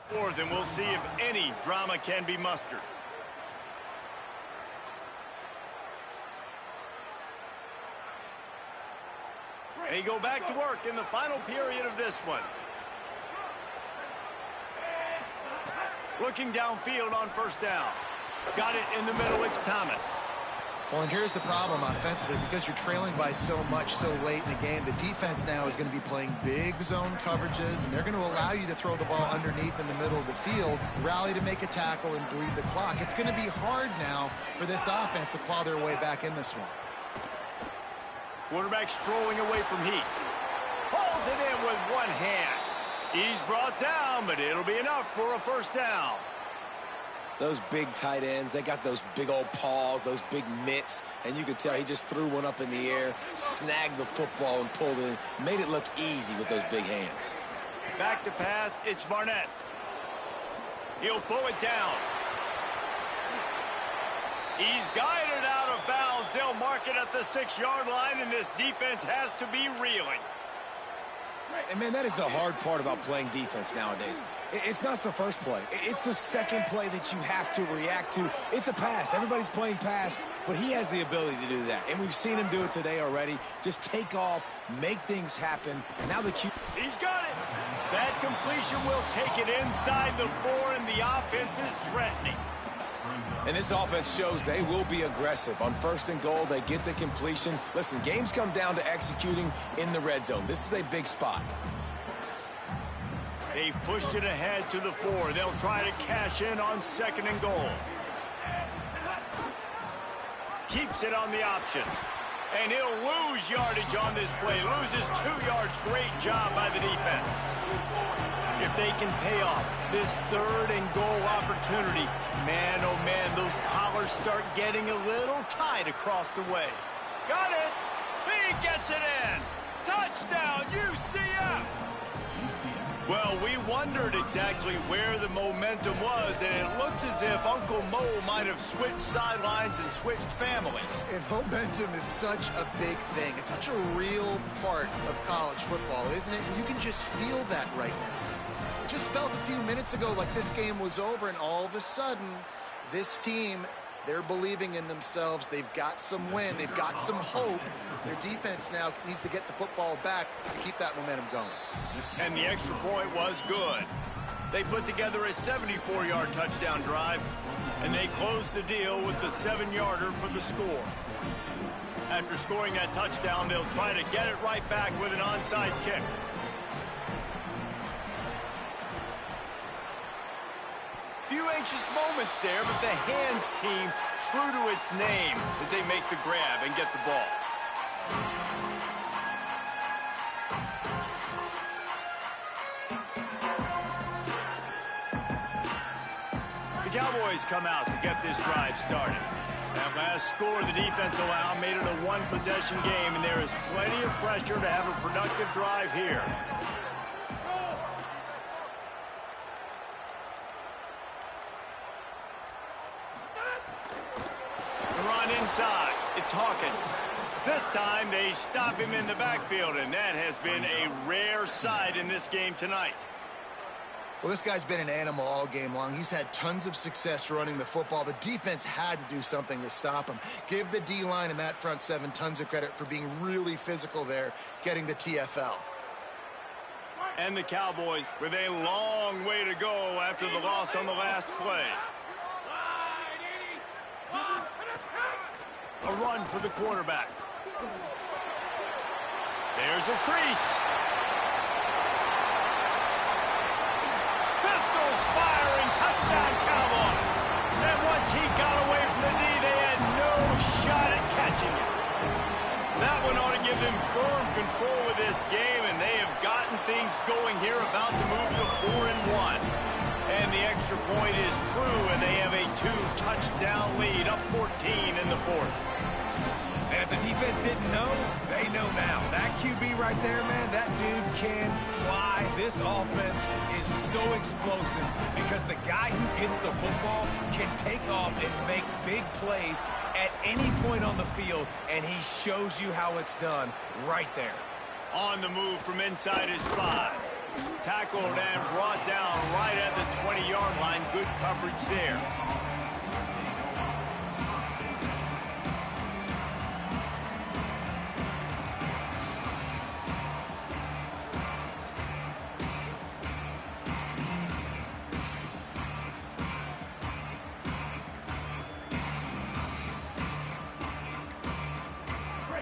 Fourth, and we'll see if any drama can be mustered. They go back to work in the final period of this one. Looking downfield on first down. Got it in the middle, it's Thomas. Well, and here's the problem offensively, because you're trailing by so much so late in the game. The defense now is going to be playing big zone coverages, and they're going to allow you to throw the ball underneath in the middle of the field, rally to make a tackle, and bleed the clock. It's going to be hard now for this offense to claw their way back in this one. Quarterback strolling away from heat. Pulls it in with one hand. He's brought down, but it'll be enough for a first down. Those big tight ends, they got those big old paws, those big mitts, and you could tell he just threw one up in the air, snagged the football and pulled it in. Made it look easy with those big hands. Back to pass, it's Barnett. He'll pull it down. He's guided out of bounds. They'll mark it at the 6-yard line, and this defense has to be reeling. And, man, that is the hard part about playing defense nowadays. It's not the first play. It's the second play that you have to react to. It's a pass. Everybody's playing pass, but he has the ability to do that. And we've seen him do it today already. Just take off, make things happen. Now the Q. He's got it. That completion will take it inside the 4, and the offense is threatening. And this offense shows they will be aggressive. On first and goal, they get the completion. Listen, games come down to executing in the red zone. This is a big spot. They've pushed it ahead to the 4. They'll try to cash in on second and goal. Keeps it on the option. And he'll lose yardage on this play. Loses 2 yards. Great job by the defense. If they can pay off this 3rd and goal opportunity, man, oh man, those collars start getting a little tight across the way. Got it! He gets it in! Touchdown, UCF! Well, we wondered exactly where the momentum was, and it looks as if Uncle Mo might have switched sidelines and switched families. And momentum is such a big thing. It's such a real part of college football, isn't it? You can just feel that right now. It just felt a few minutes ago like this game was over, and all of a sudden, this team, they're believing in themselves. They've got some win. They've got some hope. Their defense now needs to get the football back to keep that momentum going. And the extra point was good. They put together a 74-yard touchdown drive, and they closed the deal with the 7-yarder for the score. After scoring that touchdown, they'll try to get it right back with an onside kick. Few anxious moments there, but the hands team true to its name as they make the grab and get the ball. The Cowboys come out to get this drive started. That last score the defense allowed made it a one-possession game, and there is plenty of pressure to have a productive drive here. Inside, it's Hawkins. This time they stop him in the backfield, and that has been a rare sight in this game tonight. Well, this guy's been an animal all game long. He's had tons of success running the football. The defense had to do something to stop him. Give the D-line and that front 7 tons of credit for being really physical there, getting the TFL. And the Cowboys with a long way to go after the loss on the last play. A run for the quarterback. There's a crease. Pistols firing, touchdown Cowboys. And once he got away from the knee, they had no shot at catching it. That one ought to give them firm control of this game, and they have gotten things going here, about to move to 4-1. And the extra point is true, and they have a 2-touchdown lead, up 14 in the 4th. And if the defense didn't know, they know now. That QB right there, man, that dude can fly. This offense is so explosive because the guy who gets the football can take off and make big plays at any point on the field, and he shows you how it's done right there. On the move from inside his 5. Tackled and brought down right at the 20-yard line. Good coverage there.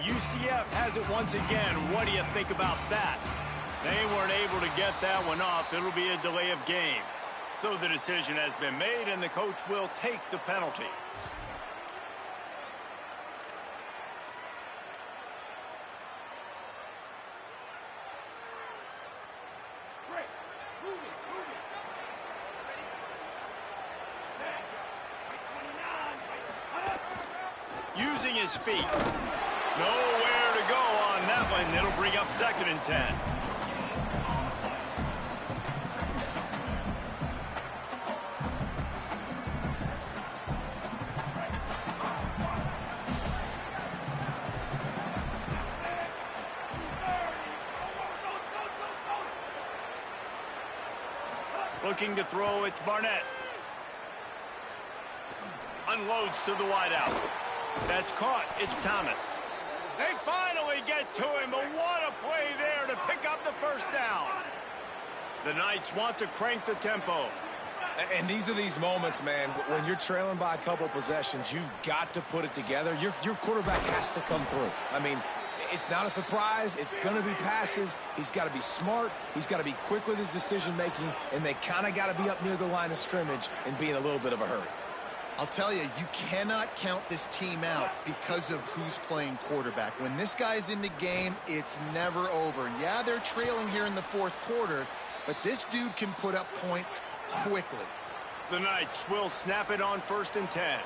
UCF has it once again. What do you think about that? They weren't able to get that one off. It'll be a delay of game. So the decision has been made, and the coach will take the penalty. Using his feet. Nowhere to go on that one. It'll bring up 2nd and 10. Looking to throw, it's Barnett. Unloads to the wideout. That's caught. It's Thomas. They finally get to him, but what a play there to pick up the 1st down. The Knights want to crank the tempo. And these are these moments, man, when you're trailing by a couple possessions, you've got to put it together. Your quarterback has to come through. I mean, it's not a surprise. It's going to be passes. He's got to be smart. He's got to be quick with his decision-making, and they kind of got to be up near the line of scrimmage and be in a little bit of a hurry. I'll tell you, you cannot count this team out because of who's playing quarterback. When this guy's in the game, it's never over. Yeah, they're trailing here in the fourth quarter, but this dude can put up points quickly. The Knights will snap it on 1st and 10.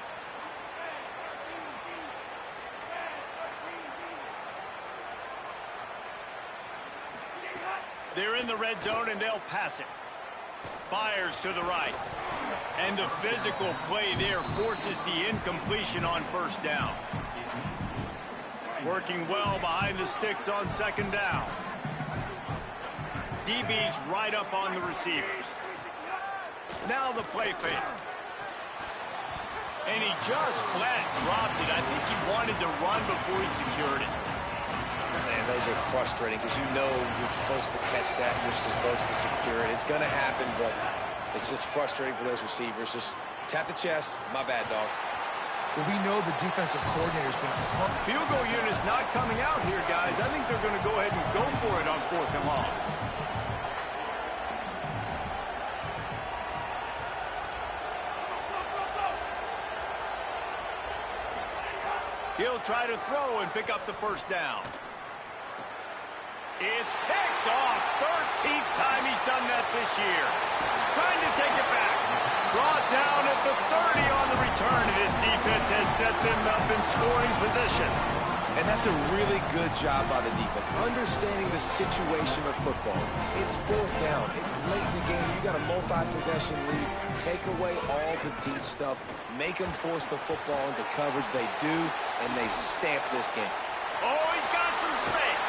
They're in the red zone, and they'll pass it. Fires to the right. And the physical play there forces the incompletion on 1st down. Working well behind the sticks on 2nd down. DB's right up on the receivers. Now the play fake. And he just flat dropped it. I think he wanted to run before he secured it. Man, those are frustrating because you know you're supposed to catch that. You're supposed to secure it. It's going to happen, but it's just frustrating for those receivers. Just tap the chest. My bad, dog. Well, we know the defensive coordinator's been hard. Field goal unit's not coming out here, guys. I think they're going to go ahead and go for it on 4th and long. He'll try to throw and pick up the 1st down. It's picked off. 13th time he's done that this year. Trying to take it back. Brought down at the 30 on the return, and his defense has set them up in scoring position. And that's a really good job by the defense, understanding the situation of football. It's 4th down. It's late in the game. You got a multi-possession lead. Take away all the deep stuff. Make them force the football into coverage. They do, and they stamp this game. Oh, he's got some space.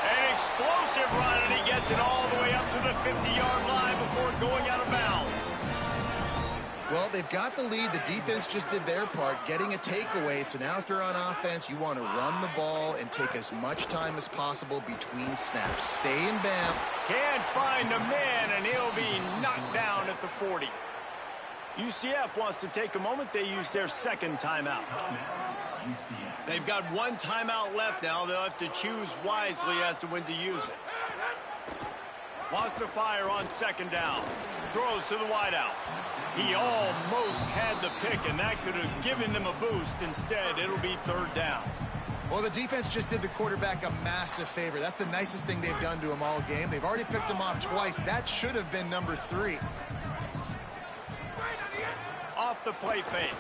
An explosive run, and he gets it all the way up to the 50-yard line before going out of bounds. Well, they've got the lead. The defense just did their part, getting a takeaway. So now if you're on offense, you want to run the ball and take as much time as possible between snaps. Stay in bounds. Can't find a man, and he'll be knocked down at the 40. UCF wants to take a moment. They use their 2nd timeout. They've got 1 timeout left now. They'll have to choose wisely as to when to use it. Wants to fire on 2nd down. Throws to the wideout. He almost had the pick, and that could have given them a boost. Instead, it'll be 3rd down. Well, the defense just did the quarterback a massive favor. That's the nicest thing they've done to him all game. They've already picked him off twice. That should have been number 3. Off the play fake.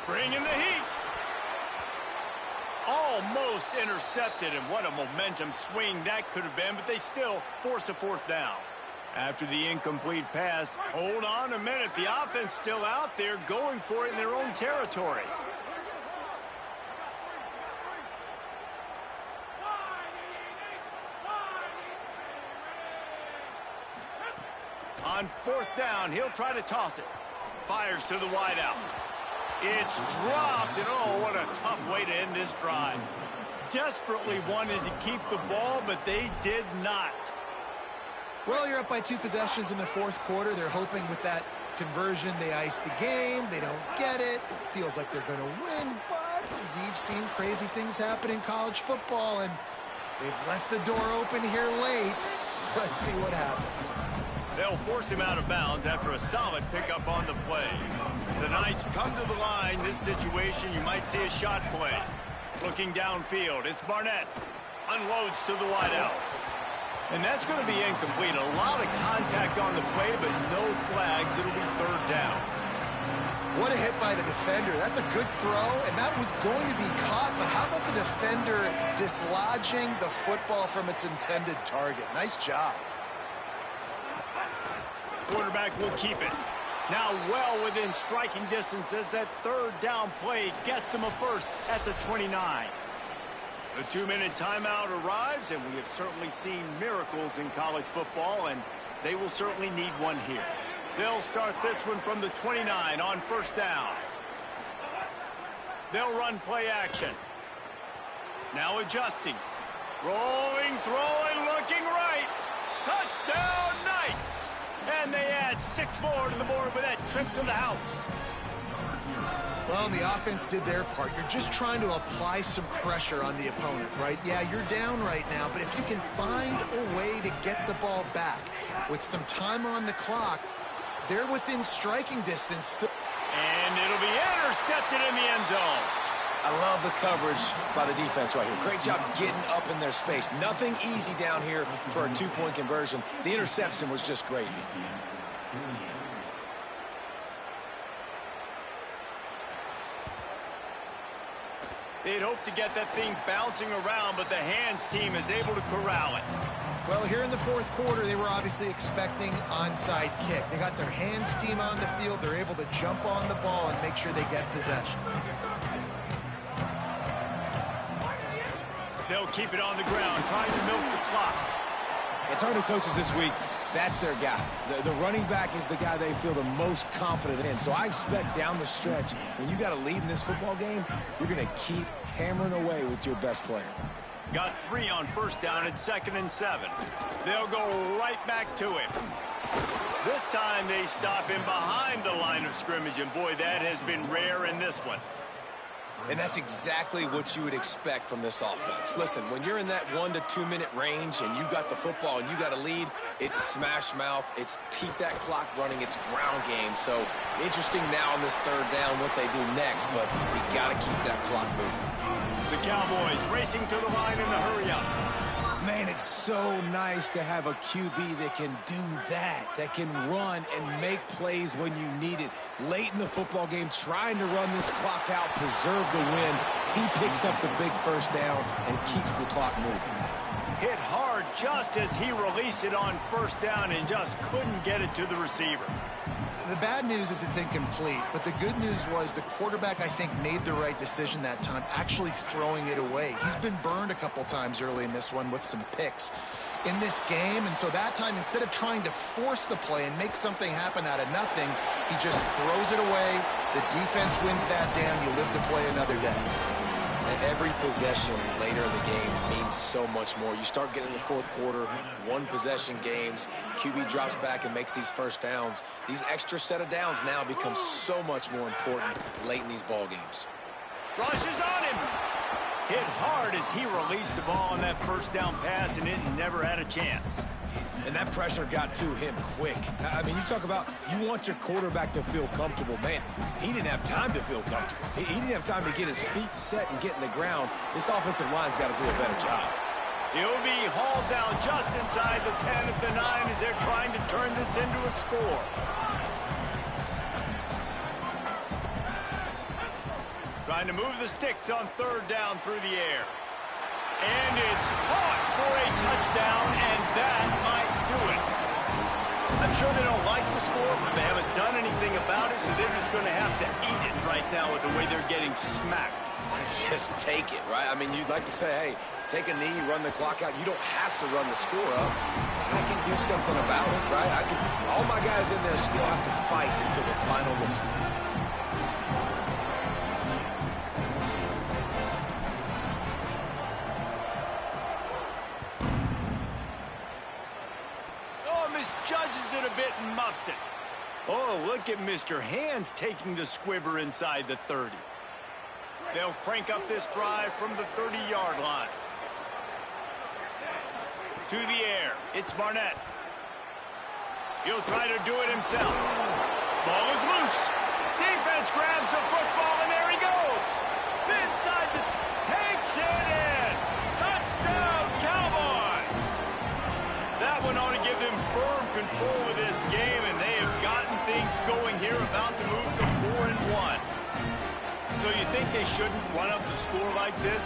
Bringing the heat. Almost intercepted, and what a momentum swing that could have been, but they still force a 4th down. After the incomplete pass, hold on a minute. The offense still out there going for it in their own territory. On 4th down, he'll try to toss it. Fires to the wideout. It's dropped, and oh, what a tough way to end this drive. Desperately wanted to keep the ball, but they did not. Well, you're up by 2 possessions in the 4th quarter. They're hoping with that conversion they ice the game. They don't get it. It feels like they're going to win, but we've seen crazy things happen in college football, and they've left the door open here late. Let's see what happens. They'll force him out of bounds after a solid pickup on the play. The Knights come to the line. This situation, you might see a shot play. Looking downfield, it's Barnett. Unloads to the wideout. And that's going to be incomplete. A lot of contact on the play, but no flags. It'll be 3rd down. What a hit by the defender. That's a good throw, and that was going to be caught. But how about the defender dislodging the football from its intended target? Nice job. Quarterback will keep it. Now well within striking distance as that 3rd down play gets him a 1st at the 29. The 2-minute timeout arrives, and we have certainly seen miracles in college football, and they will certainly need one here. They'll start this one from the 29 on 1st down. They'll run play action. Now adjusting. Rolling, throwing, looking right. Touchdown, Knights! And they add 6 more to the board with that trip to the house. Well, the offense did their part. You're just trying to apply some pressure on the opponent, right? Yeah, you're down right now, but if you can find a way to get the ball back with some time on the clock, they're within striking distance. And it'll be intercepted in the end zone. I love the coverage by the defense right here. Great job getting up in their space. Nothing easy down here for a two-point conversion. The interception was just gravy. They'd hope to get that thing bouncing around, but the hands team is able to corral it. Well, here in the fourth quarter, they were obviously expecting onside kick. They got their hands team on the field. They're able to jump on the ball and make sure they get possession. They'll keep it on the ground, trying to milk the clock. And talking to coaches this week, that's their guy. The running back is the guy they feel the most confident in. So I expect down the stretch, when you got a lead in this football game, you're going to keep hammering away with your best player. Got 3 on first down at 2nd and 7. They'll go right back to him. This time they stop him behind the line of scrimmage, and boy, that has been rare in this one. And that's exactly what you would expect from this offense. Listen, when you're in that 1 to 2 minute range and you got the football and you got a lead, it's smash mouth, it's keep that clock running, it's ground game. So interesting now on this third down what they do next, but you got to keep that clock moving. The Cowboys racing to the line in the hurry-up. Man, it's so nice to have a QB that can do that can run and make plays when you need it. Late in the football game, trying to run this clock out, preserve the win. He picks up the big first down and keeps the clock moving. Hit hard just as he released it on first down and just couldn't get it to the receiver. The bad news is it's incomplete, but the good news was the quarterback, I think, made the right decision that time, actually throwing it away. He's been burned a couple times early in this one with some picks in this game, and so that time, instead of trying to force the play and make something happen out of nothing, he just throws it away. The defense wins that down. You live to play another day. And every possession later in the game means so much more. You start getting the fourth quarter, one possession games, QB drops back and makes these first downs. These extra set of downs now become so much more important late in these ball games. Rushes on him. Hit hard as he released the ball on that first down pass, and it never had a chance. And that pressure got to him quick. I mean, you talk about you want your quarterback to feel comfortable. Man, he didn't have time to feel comfortable. He didn't have time to get his feet set and get in the ground. This offensive line's got to do a better job. He'll be hauled down just inside the 10 at the 9 as they're trying to turn this into a score. Trying to move the sticks on third down through the air. And it's caught for a touchdown, and that might do it. I'm sure they don't like the score, but they haven't done anything about it, so they're just going to have to eat it right now with the way they're getting smacked. Just take it, right? I mean, you'd like to say, hey, take a knee, run the clock out. You don't have to run the score up. I can do something about it, right? All my guys in there still have to fight until the final whistle. Misjudges it a bit and muffs it. Oh, look at Mr. Hands taking the squibber inside the 30. They'll crank up this drive from the 30-yard line. To the air, it's Barnett. He'll try to do it himself. Ball is loose. Defense grabs the football, and there he goes. Inside the takes it in. Touchdown, Cowboys. That one ought to give them firm control of this game, and they have gotten things going here, about to move to 4-1. So you think they shouldn't run up the score like this?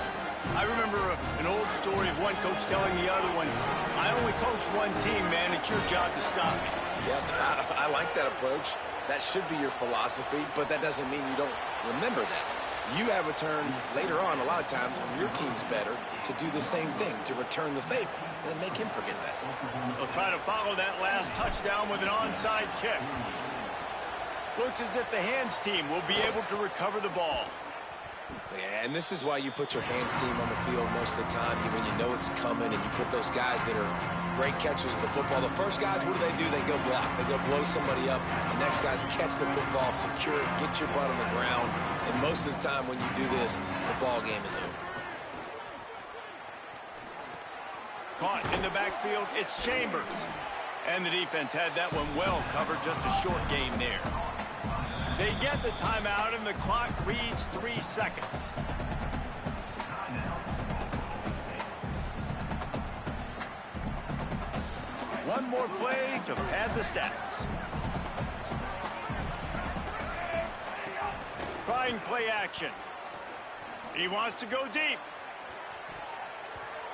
I remember an old story of one coach telling the other one, I only coach one team, man. It's your job to stop me. Yep, I like that approach. That should be your philosophy, but that doesn't mean you don't remember that. You have a turn later on, a lot of times, when your team's better, to do the same thing, to return the favor. And make him forget that. They'll try to follow that last touchdown with an onside kick. Looks as if the hands team will be able to recover the ball. Yeah, and this is why you put your hands team on the field most of the time, when you know it's coming, and you put those guys that are great catchers of the football. The first guys, what do? They go block. They go blow somebody up. The next guys catch the football, secure it, get your butt on the ground. And most of the time when you do this, the ball game is over. Caught in the backfield, it's Chambers. And the defense had that one well covered, just a short gain there. They get the timeout, and the clock reads 3 seconds. One more play to pad the stats. Trying play action. He wants to go deep.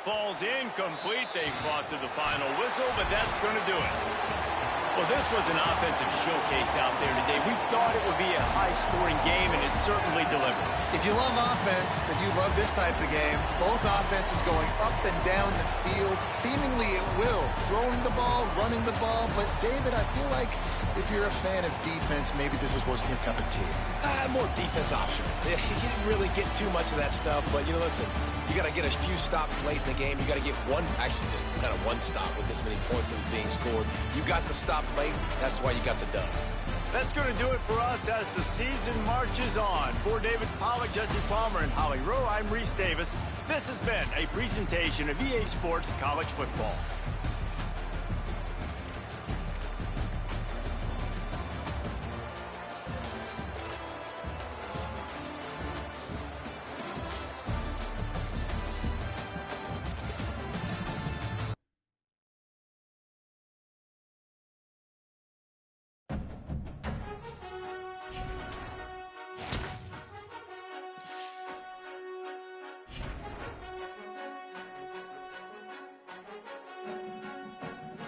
Falls incomplete. They fought to the final whistle, but that's going to do it. Well, this was an offensive showcase out there today. We thought it would be a high-scoring game, and it certainly delivered. If you love offense, then you love this type of game. Both offenses going up and down the field, seemingly at will. Throwing the ball, running the ball. But, David, I feel like if you're a fan of defense, maybe this wasn't your cup of tea. More defense optional. You didn't really get too much of that stuff, but, listen, you got to get a few stops late in the game. You got to get one stop with this many points that was being scored. You got the stop late. That's why you got the dub. That's going to do it for us as the season marches on. For David Pollack, Jesse Palmer, and Holly Rowe, I'm Reese Davis. This has been a presentation of EA Sports College Football.